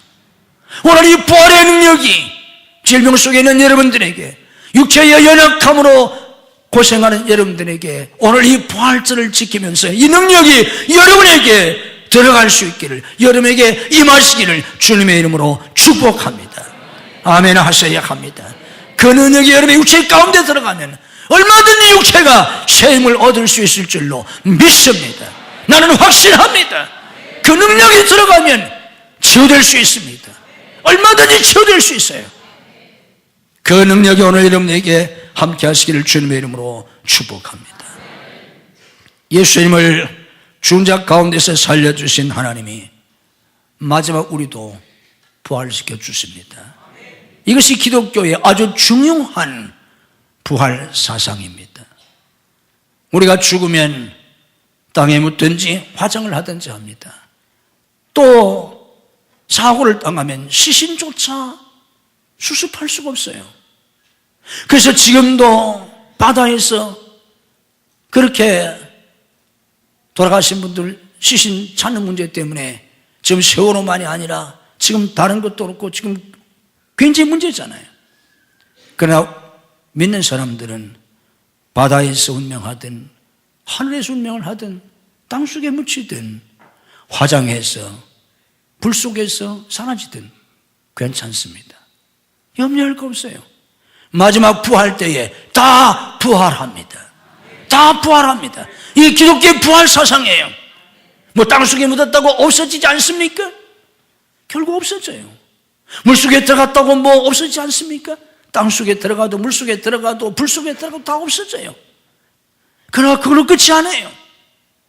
S1: 오늘 이 부활의 능력이 질병 속에 있는 여러분들에게, 육체의 연약함으로 고생하는 여러분들에게 오늘 이 부활절을 지키면서 이 능력이 여러분에게 들어갈 수 있기를, 여러분에게 임하시기를 주님의 이름으로 축복합니다. 아멘 하셔야 합니다. 그 능력이 여러분의 육체 가운데 들어가면 얼마든지 육체가 새 힘을 얻을 수 있을 줄로 믿습니다. 나는 확신합니다. 그 능력이 들어가면 치유될 수 있습니다. 얼마든지 치유될 수 있어요. 그 능력이 오늘 여러분에게 함께 하시기를 주님의 이름으로 축복합니다. 예수님을 죽은 자 가운데서 살려주신 하나님이 마지막 우리도 부활시켜 주십니다. 이것이 기독교의 아주 중요한 부활 사상입니다. 우리가 죽으면 땅에 묻든지 화장을 하든지 합니다. 또 사고를 당하면 시신조차 수습할 수가 없어요. 그래서 지금도 바다에서 그렇게 돌아가신 분들 시신 찾는 문제 때문에 지금 세월호만이 아니라 지금 다른 것도 그렇고 지금 굉장히 문제잖아요. 그러나 믿는 사람들은 바다에서 운명하든 하늘에서 운명을 하든 땅속에 묻히든 화장해서 불 속에서 사라지든 괜찮습니다. 염려할 거 없어요. 마지막 부활 때에 다 부활합니다. 다 부활합니다. 이게 기독교의 부활 사상이에요. 뭐 땅속에 묻었다고 없어지지 않습니까? 결국 없어져요. 물속에 들어갔다고 뭐 없어지지 않습니까? 땅속에 들어가도 물속에 들어가도 불 속에 들어가도 다 없어져요. 그러나 그걸로 끝이 아니에요.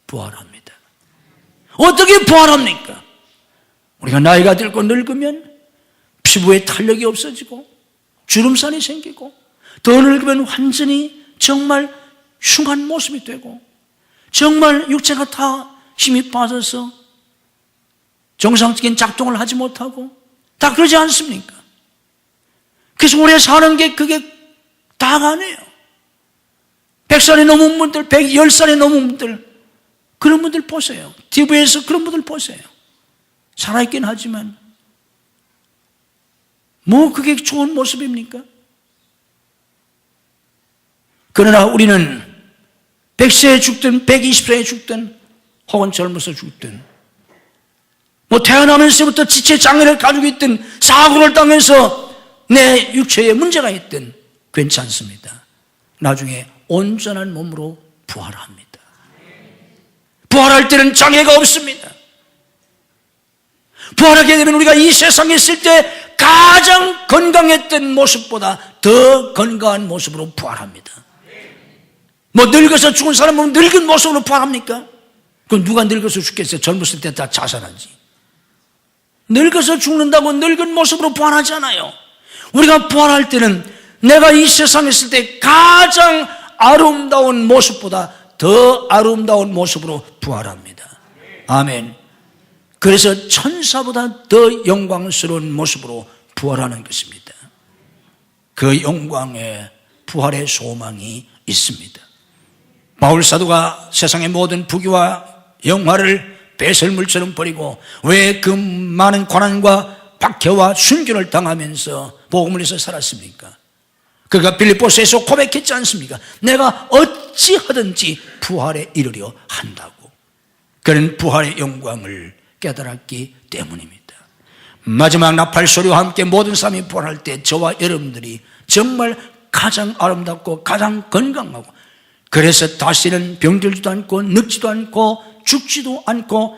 S1: 부활합니다. 어떻게 부활합니까? 우리가 나이가 들고 늙으면 피부에 탄력이 없어지고 주름살이 생기고 더 늙으면 완전히 정말 흉한 모습이 되고 정말 육체가 다 힘이 빠져서 정상적인 작동을 하지 못하고 다 그러지 않습니까? 그래서 오래 사는 게 그게 다가 아니에요. 100살이 넘은 분들, 110살이 넘은 분들, 그런 분들 보세요. TV에서 그런 분들 보세요. 살아있긴 하지만 뭐 그게 좋은 모습입니까? 그러나 우리는 100세에 죽든 120세에 죽든 혹은 젊어서 죽든 뭐 태어나면서부터 지체 장애를 가지고 있든 사고를 당해서 내 육체에 문제가 있든 괜찮습니다. 나중에 온전한 몸으로 부활합니다. 부활할 때는 장애가 없습니다. 부활하게 되면 우리가 이 세상에 있을 때 가장 건강했던 모습보다 더 건강한 모습으로 부활합니다. 뭐 늙어서 죽은 사람은 늙은 모습으로 부활합니까? 그럼 누가 늙어서 죽겠어요? 젊었을 때 다 자살하지. 늙어서 죽는다고 늙은 모습으로 부활하지 않아요. 우리가 부활할 때는 내가 이 세상에 있을 때 가장 아름다운 모습보다 더 아름다운 모습으로 부활합니다. 아멘. 그래서 천사보다 더 영광스러운 모습으로 부활하는 것입니다. 그 영광에 부활의 소망이 있습니다. 바울 사도가 세상의 모든 부귀와 영화를 배설물처럼 버리고 왜 그 많은 고난과 박해와 순교를 당하면서 복음을 위해서 살았습니까? 그가 빌립보서에서 고백했지 않습니까? 내가 어찌하든지 부활에 이르려 한다고. 그는 부활의 영광을 깨달았기 때문입니다. 마지막 나팔 소리와 함께 모든 사람이 부활할 때 저와 여러분들이 정말 가장 아름답고 가장 건강하고 그래서 다시는 병들지도 않고 늙지도 않고 죽지도 않고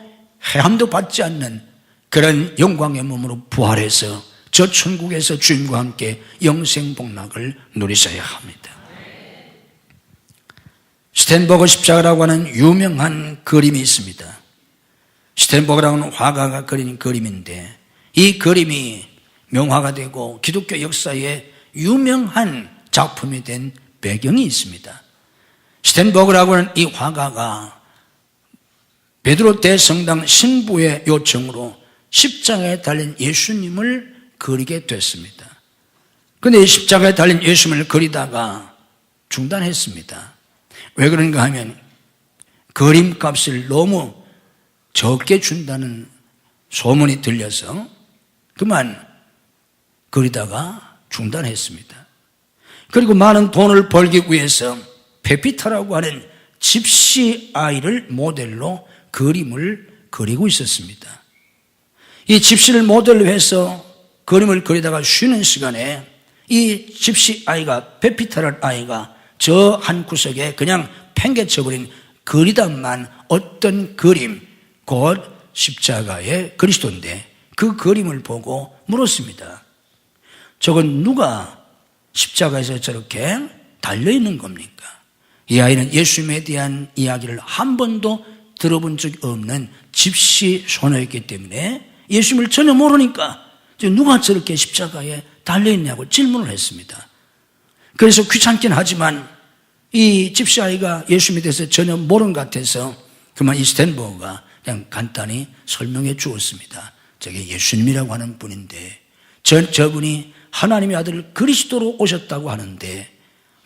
S1: 해함도 받지 않는 그런 영광의 몸으로 부활해서 저 천국에서 주님과 함께 영생복락을 누리셔야 합니다. 스텐버그 십자가라고 하는 유명한 그림이 있습니다. 스텐버그라고 하는 화가가 그린 그림인데 이 그림이 명화가 되고 기독교 역사에 유명한 작품이 된 배경이 있습니다. 스텐버그라고 하는 이 화가가 베드로 대성당 신부의 요청으로 십자가에 달린 예수님을 그리게 됐습니다. 그런데 이 십자가에 달린 예수님을 그리다가 중단했습니다. 왜 그런가 하면 그림값을 너무 적게 준다는 소문이 들려서 그만 그리다가 중단했습니다. 그리고 많은 돈을 벌기 위해서 페피타라고 하는 집시 아이를 모델로 그림을 그리고 있었습니다. 이 집시를 모델로 해서 그림을 그리다가 쉬는 시간에 이 집시 아이가, 베피타라는 아이가 저 한 구석에 그냥 팽개쳐버린 그리단만 어떤 그림, 곧 십자가의 그리스도인데 그 그림을 보고 물었습니다. 저건 누가 십자가에서 저렇게 달려있는 겁니까? 이 아이는 예수님에 대한 이야기를 한 번도 들어본 적이 없는 집시 소녀였기 때문에 예수님을 전혀 모르니까 누가 저렇게 십자가에 달려있냐고 질문을 했습니다. 그래서 귀찮긴 하지만 이 집시 아이가 예수님에 대해서 전혀 모르는 것 같아서 그만 이 스탠버그가 그냥 간단히 설명해 주었습니다. 저게 예수님이라고 하는 분인데 저분이 하나님의 아들 그리스도로 오셨다고 하는데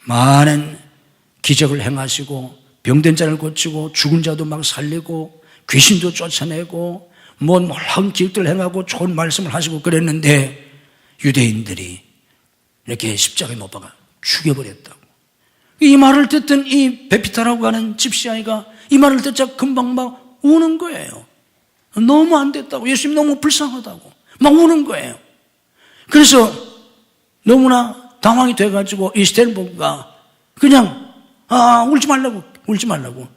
S1: 많은 기적을 행하시고 병든 자를 고치고 죽은 자도 막 살리고 귀신도 쫓아내고 뭐 놀라운 기적들을 행하고 좋은 말씀을 하시고 그랬는데 유대인들이 이렇게 십자가에 못 박아 죽여버렸다고. 이 말을 듣던 이 베피타라고 하는 집시 아이가 이 말을 듣자 금방 막 우는 거예요. 너무 안 됐다고, 예수님 너무 불쌍하다고 막 우는 거예요. 그래서 너무나 당황이 돼가지고 이 스탠버그가 그냥 울지 말라고.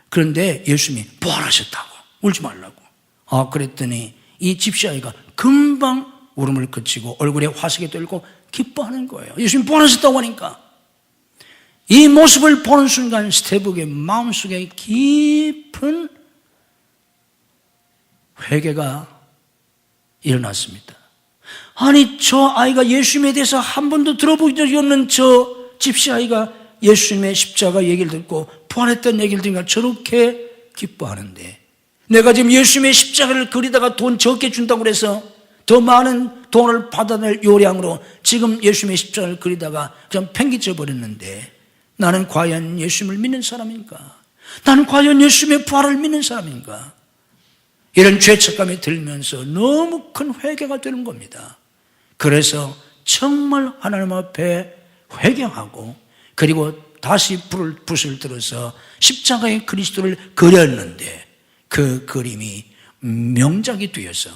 S1: 그런데 예수님이 부활하셨다고, 울지 말라고. 그랬더니 이 집시 아이가 금방 울음을 그치고 얼굴에 화색이 돌고 기뻐하는 거예요. 예수님 부활하셨다고 하니까. 이 모습을 보는 순간 스탠버그의 마음속에 깊은 회개가 일어났습니다. 아니, 저 아이가 예수님에 대해서 한 번도 들어본 적이 없는 저 집시 아이가 예수님의 십자가 얘기를 듣고 부활했던 얘기를 들으니까 저렇게 기뻐하는데, 내가 지금 예수님의 십자가를 그리다가 돈 적게 준다고 해서 더 많은 돈을 받아낼 요량으로 지금 예수님의 십자가를 그리다가 그냥 팽개쳐 버렸는데, 나는 과연 예수님을 믿는 사람인가? 나는 과연 예수님의 부활을 믿는 사람인가? 이런 죄책감이 들면서 너무 큰 회개가 되는 겁니다. 그래서 정말 하나님 앞에 회개하고, 그리고 다시 붓을 들어서 십자가의 그리스도를 그렸는데 그 그림이 명작이 되어서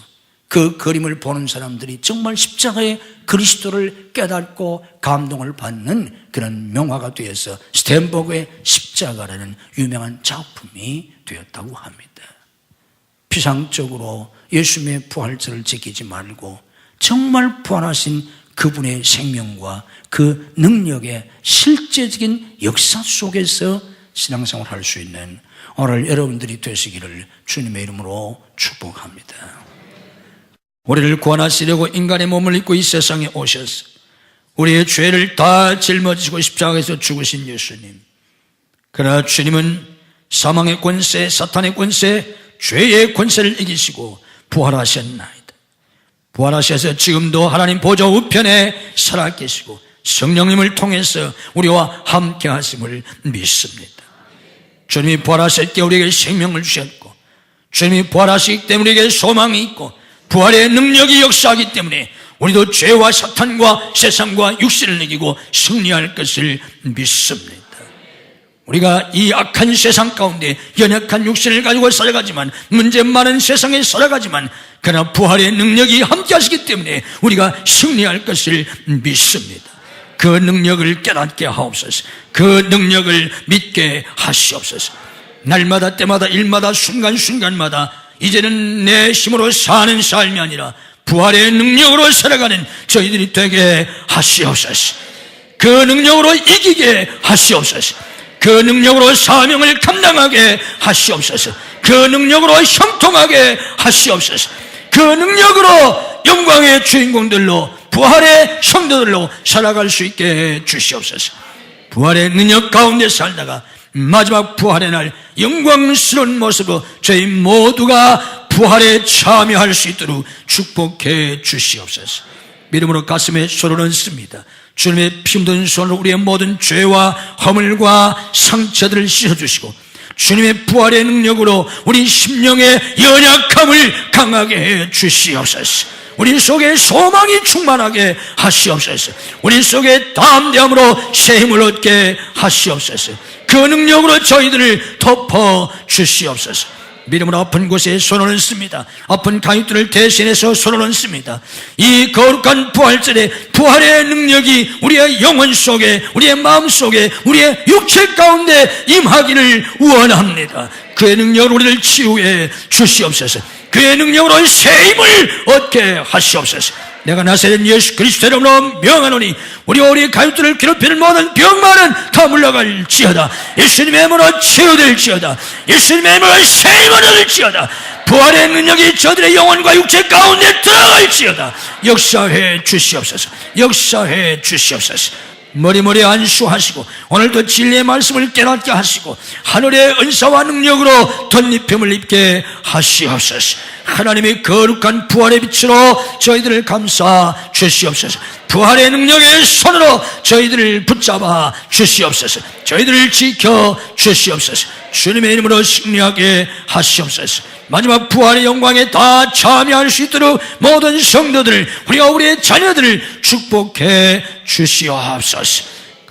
S1: 그 그림을 보는 사람들이 정말 십자가의 그리스도를 깨닫고 감동을 받는 그런 명화가 되어서 스탠버그의 십자가라는 유명한 작품이 되었다고 합니다. 피상적으로 예수님의 부활절을 지키지 말고 정말 부활하신 그분의 생명과 그 능력의 실제적인 역사 속에서 신앙생활을 할 수 있는 오늘 여러분들이 되시기를 주님의 이름으로 축복합니다. 우리를 구원하시려고 인간의 몸을 입고 이 세상에 오셔서 우리의 죄를 다 짊어지고 십자가에서 죽으신 예수님. 그러나 주님은 사망의 권세, 사탄의 권세, 죄의 권세를 이기시고 부활하셨나이다. 부활하셔서 지금도 하나님 보좌 우편에 살아계시고 성령님을 통해서 우리와 함께 하심을 믿습니다. 주님이 부활하실 때 우리에게 생명을 주셨고, 주님이 부활하시기 때문에 우리에게 소망이 있고, 부활의 능력이 역사하기 때문에 우리도 죄와 사탄과 세상과 육신을 이기고 승리할 것을 믿습니다. 우리가 이 악한 세상 가운데 연약한 육신을 가지고 살아가지만, 문제 많은 세상에 살아가지만, 그러나 부활의 능력이 함께 하시기 때문에 우리가 승리할 것을 믿습니다. 그 능력을 깨닫게 하옵소서. 그 능력을 믿게 하시옵소서. 날마다 때마다 일마다 순간순간마다 이제는 내 힘으로 사는 삶이 아니라 부활의 능력으로 살아가는 저희들이 되게 하시옵소서. 그 능력으로 이기게 하시옵소서. 그 능력으로 사명을 감당하게 하시옵소서. 그 능력으로 형통하게 하시옵소서. 그 능력으로 영광의 주인공들로, 부활의 성도들로 살아갈 수 있게 주시옵소서. 부활의 능력 가운데 살다가 마지막 부활의 날 영광스러운 모습으로 저희 모두가 부활에 참여할 수 있도록 축복해 주시옵소서. 믿음으로 가슴에 손을 얹습니다. 주님의 피 묻은 손으로 우리의 모든 죄와 허물과 상처들을 씻어주시고, 주님의 부활의 능력으로 우리 심령의 연약함을 강하게 해 주시옵소서. 우리 속에 소망이 충만하게 하시옵소서. 우리 속에 담대함으로 새 힘을 얻게 하시옵소서. 그 능력으로 저희들을 덮어 주시옵소서. 믿음으로 아픈 곳에 손을 얹습니다. 아픈 가족들을 대신해서 손을 얹습니다. 이 거룩한 부활절에 부활의 능력이 우리의 영혼 속에, 우리의 마음 속에, 우리의 육체 가운데 임하기를 원합니다. 그의 능력으로 우리를 치유해 주시옵소서. 그의 능력으로 새 힘을 얻게 하시옵소서. 내가 나사렛 예수 그리스도 이름으로 명하노니 우리 가족들을 괴롭히는 모든 병만은 다 물러갈지어다. 예수님의 이름으로 치유될지어다. 예수님의 이름으로 새 힘을 얻을지어다. 부활의 능력이 저들의 영혼과 육체 가운데 들어갈지어다. 역사해 주시옵소서. 역사해 주시옵소서. 머리머리 안수하시고 오늘도 진리의 말씀을 깨닫게 하시고 하늘의 은사와 능력으로 덧입힘을 입게 하시옵소서. 하나님의 거룩한 부활의 빛으로 저희들을 감싸 주시옵소서. 부활의 능력의 손으로 저희들을 붙잡아 주시옵소서. 저희들을 지켜 주시옵소서. 주님의 이름으로 승리하게 하시옵소서. 마지막 부활의 영광에 다 참여할 수 있도록 모든 성도들, 우리가 우리의 자녀들을 축복해 주시옵소서.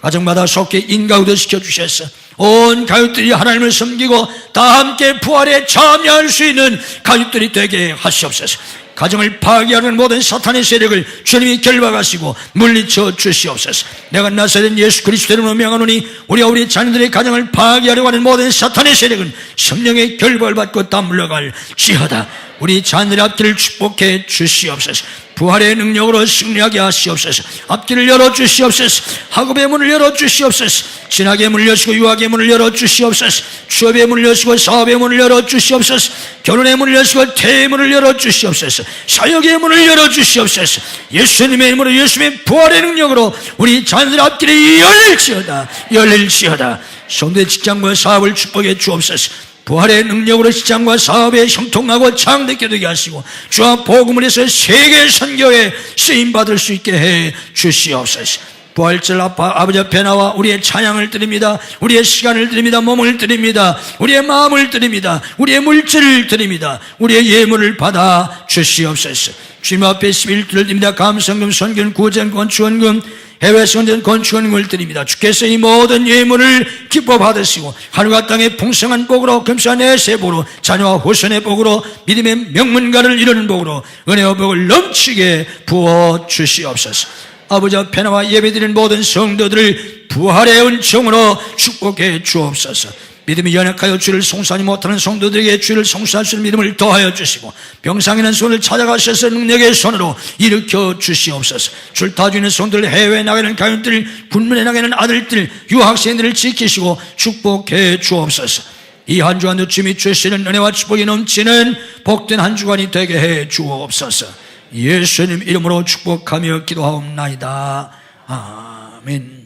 S1: 가정마다 속히 인가우도 시켜주셔서 온 가족들이 하나님을 섬기고 다 함께 부활에 참여할 수 있는 가족들이 되게 하시옵소서. 가정을 파괴하는 모든 사탄의 세력을 주님이 결박하시고 물리쳐 주시옵소서. 내가 나사렛 예수 그리스도 이름으로 명하노니 우리와 우리 자녀들의 가정을 파괴하려고 하는 모든 사탄의 세력은 성령의 결박을 받고 다 물러갈지어다. 우리 자녀들의 앞길을 축복해 주시옵소서. 부활의 능력으로 승리하게 하시옵소서. 앞길을 열어주시옵소서. 학업의 문을 열어주시옵소서. 진학의 문을 여시고 유학의 문을 열어주시옵소서. 취업의 문을 여시고 사업의 문을 열어주시옵소서. 결혼의 문을 여시고 태의 문을 열어주시옵소서. 사역의 문을 열어주시옵소서. 예수님의 이름으로 예수님의 부활의 능력으로 우리 자녀들 앞길이 열릴지어다. 열릴지어다. 성도의 직장과 사업을 축복해 주옵소서. 부활의 능력으로 직장과 사업에 형통하고 창대케 되게 하시고 주와 복음을 해서 세계 선교에 쓰임받을 수 있게 해 주시옵소서. 부활절 아버지 앞에 나와 우리의 찬양을 드립니다. 우리의 시간을 드립니다. 몸을 드립니다. 우리의 마음을 드립니다. 우리의 물질을 드립니다. 우리의 예물을 받아 주시옵소서. 주님 앞에 11조를 드립니다. 감성금, 선금, 구제권, 지원금, 해외 선전 건축원금을 드립니다. 주께서 이 모든 예물을 기뻐 받으시고 하늘과 땅의 풍성한 복으로 금수와 내세 복으로 자녀와 후손의 복으로 믿음의 명문가를 이루는 복으로 은혜와 복을 넘치게 부어 주시옵소서. 아버지 앞에 나와 예배드리는 모든 성도들을 부활의 은총으로 축복해 주옵소서. 믿음이 연약하여 주를 송사하지 못하는 성도들에게 주를 송사할 수 있는 믿음을 더하여 주시고 병상에는 손을 찾아가셔서 능력의 손으로 일으켜 주시옵소서. 줄타주 있는 성도들, 해외에 나가는 가족들, 군문에 나가는 아들들, 유학생들을 지키시고 축복해 주옵소서. 이 한 주간도 주님이 주시는 은혜와 축복이 넘치는 복된 한 주간이 되게 해 주옵소서. 예수님 이름으로 축복하며 기도하옵나이다. 아멘.